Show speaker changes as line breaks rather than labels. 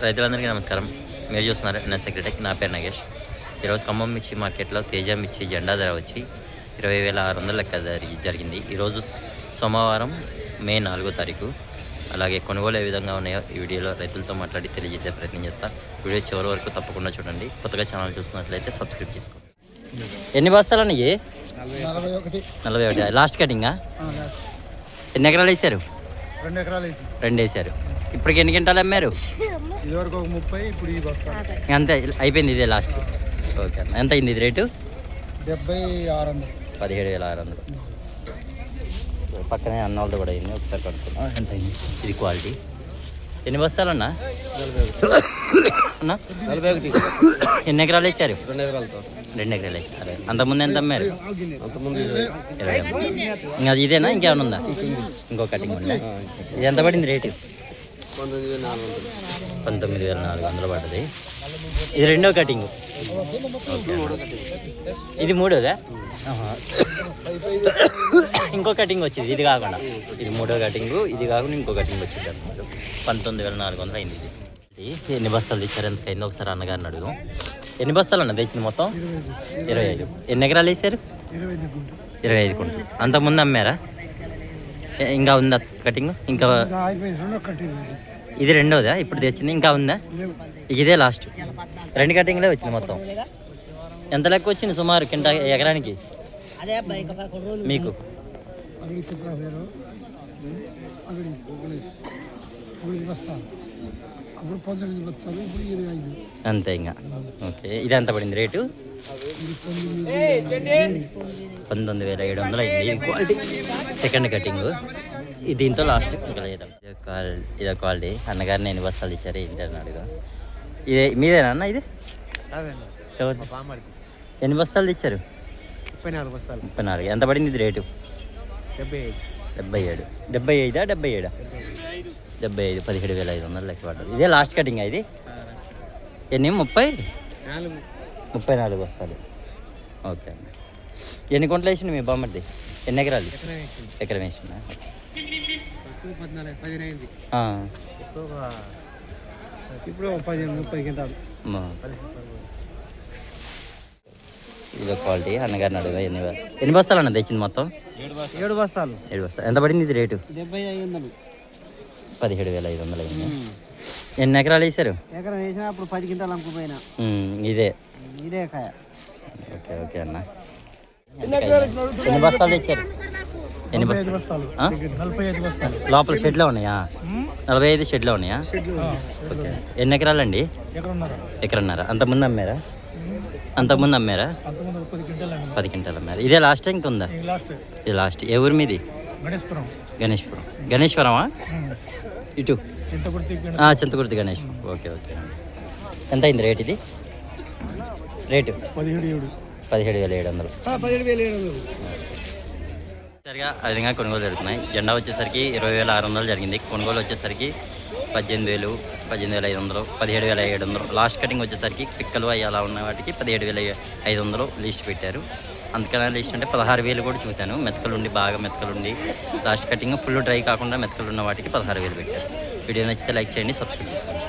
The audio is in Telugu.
రైతులందరికీ నమస్కారం. మీరు చూస్తున్నారు ఎన్ఎస్ సెక్రటరీ. నా పేరు నగేష్. ఈరోజు ఖమ్మం మిర్చి మార్కెట్లో తేజ మిర్చి జెండా ధర వచ్చి 20,600 లెక్క జరిగింది. ఈరోజు సోమవారం మే 4వ తారీఖు. అలాగే కొనుగోలు ఏ విధంగా ఉన్నాయో ఈ వీడియోలో రైతులతో మాట్లాడి తెలియజేసే ప్రయత్నం చేస్తా. వీడియో చివరి వరకు తప్పకుండా చూడండి. కొత్తగా ఛానల్ చూస్తున్నట్లయితే సబ్స్క్రైబ్ చేసుకోండి. ఎన్ని బస్తాలు ఉన్నాయి? 41. లాస్ట్ కటింగా? ఎన్ని ఎకరాలు వేసారు?
2 ఎకరాలు.
2 వేసారు. ఇప్పటికి ఎన్ని గంటలు అమ్మారు?
ఇదివరకు 30, ఇప్పుడు ఈ బస్తా
అంతే అయిపోయింది. ఇదే లాస్ట్. ఓకే అన్న. ఎంత అయింది ఇది రేటు?
7600.
17,600. పక్కనే అన్నోళ్ళతో కూడా అయింది. ఒకసారి కనుక్కున్నా ఎంత అయింది. ఇది క్వాలిటీ. ఎన్ని బస్తాలు అన్నా?
41.
ఎన్ని ఎకరాలు వేసారు?
2 ఎకరాలతో.
2 ఎకరాలు వేసారు. అంతకుముందు ఎంత అమ్మారు?
అంతకుముందు
20. ఇంకా ఇదేనా ఇంకేమైనా ఉందా? ఇంకో కటింగ్ ఉందా? ఇది ఎంత పడింది రేటు? 19,400 పడ్డది. ఇది రెండో కటింగ్. ఇది మూడోదా? ఇంకో కటింగ్ వచ్చింది ఇది కాకుండా. ఇది మూడో కటింగు. ఇది కాకుండా ఇంకో కటింగ్ వచ్చింది అన్నమాట. 19,400 అయింది. ఇది ఎన్ని బస్తాలు తెచ్చారు? ఎంత అయిందో ఒకసారి అన్నగారిని అడుగు. ఎన్ని బస్తాలు అన్న తెచ్చింది మొత్తం? 25. ఎన్ని ఎకరాలు వేసారు? 25 కుంటలు. అంతకుముందు అమ్మారా? ఇంకా ఉందా కటింగ్? ఇంకా ఇది రెండోదా ఇప్పుడు తెచ్చింది? ఇంకా ఉందా? ఇదే లాస్ట్. 2 కటింగ్లే వచ్చింది మొత్తం. ఎంత లెక్క వచ్చింది సుమారు ఎకరానికి మీకు? అంతే ఇంకా. ఓకే. ఇది ఎంత పడింది రేటు? 19,700 అయింది. ఇది క్వాలిటీ సెకండ్ కటింగ్. ఇది దీంతో లాస్ట్ ఇంకా లేదా? ఇదే క్వాలిటీ. అన్నగారిని ఎన్ని బస్తాలు ఇచ్చారు ఏంటి అని అడుగు. ఇదే మీదేనా అన్న? ఇది ఎన్ని బస్తాలు తెచ్చారు?
34 బస్తాలు.
34. ఎంత పడింది ఇది రేటు?
77.
75. 77. 75. 17,500 లెక్క పడ్డది. ఇదే లాస్ట్ కటింగ్. ఇది ఎన్ని? 34 బస్తాలు. ఓకే అండి. ఎన్ని కుంటలు వేసింది మీ బామ్మర్ది? ఎన్ని ఎకరాలు? ఎకరం వేసిందా?
ఇప్పుడు 10-30 గంటలు.
ఇదో క్వాలిటీ. అన్నగారిని అడుగు. ఎన్ని బస్తాలు అన్న తెచ్చింది మొత్తం?
7 బస్తాలు.
7 బస్తాలు. ఎంత పడింది ఇది రేటు?
75.
17,500 అయింది. ఎన్ని ఎకరాలు వేసారు?
ఎకరం వేసినా అప్పుడు 10 గంటలు అమ్ముకుపోయినా.
ఇదే
కాయ.
ఓకే ఓకే అన్న. ఎన్ని బస్తాలు తెచ్చారు? ఎన్ని బస్తాలు?
45 బస్తాలు.
లోపల షెడ్లో ఉన్నాయా? 45 షెడ్లో ఉన్నాయా? ఓకే. ఎన్ని ఎకరాలండి? ఎకరన్నర. అంతకుముందు అమ్మారా? 10 క్వింటాలు అమ్మారు. ఇదే లాస్ట్ ఇంకుందా? ఇది లాస్ట్. ఏ ఊరు మీది? గణేశ్వరమా? ఇటు చింతకుర్తి గణేశ్వరం. Okay okay. ఎంత అయింది రేట్? ఇది రేటు 17,700. సరిగా ఆ విధంగా కొనుగోలు జరుగుతున్నాయి. జెండా వచ్చేసరికి 20,600 జరిగింది. కొనుగోలు వచ్చేసరికి 18,000, 18,500, 17,700. లాస్ట్ కటింగ్ వచ్చేసరికి పిక్కలు అవి అలా ఉన్న వాటికి 17,500 లిస్ట్ పెట్టారు. అందుకనే లిస్ట్ అంటే 16,000 కూడా చూశాను. మెతకలుండి బాగా మెతకలుండి లాస్ట్ కటింగ్ ఫుల్ డ్రై కాకుండా మెతకలు ఉన్న వాటికి 16,000 పెట్టారు. వీడియో నచ్చితే లైక్ చేయండి, సబ్స్క్రైబ్ చేసుకోండి.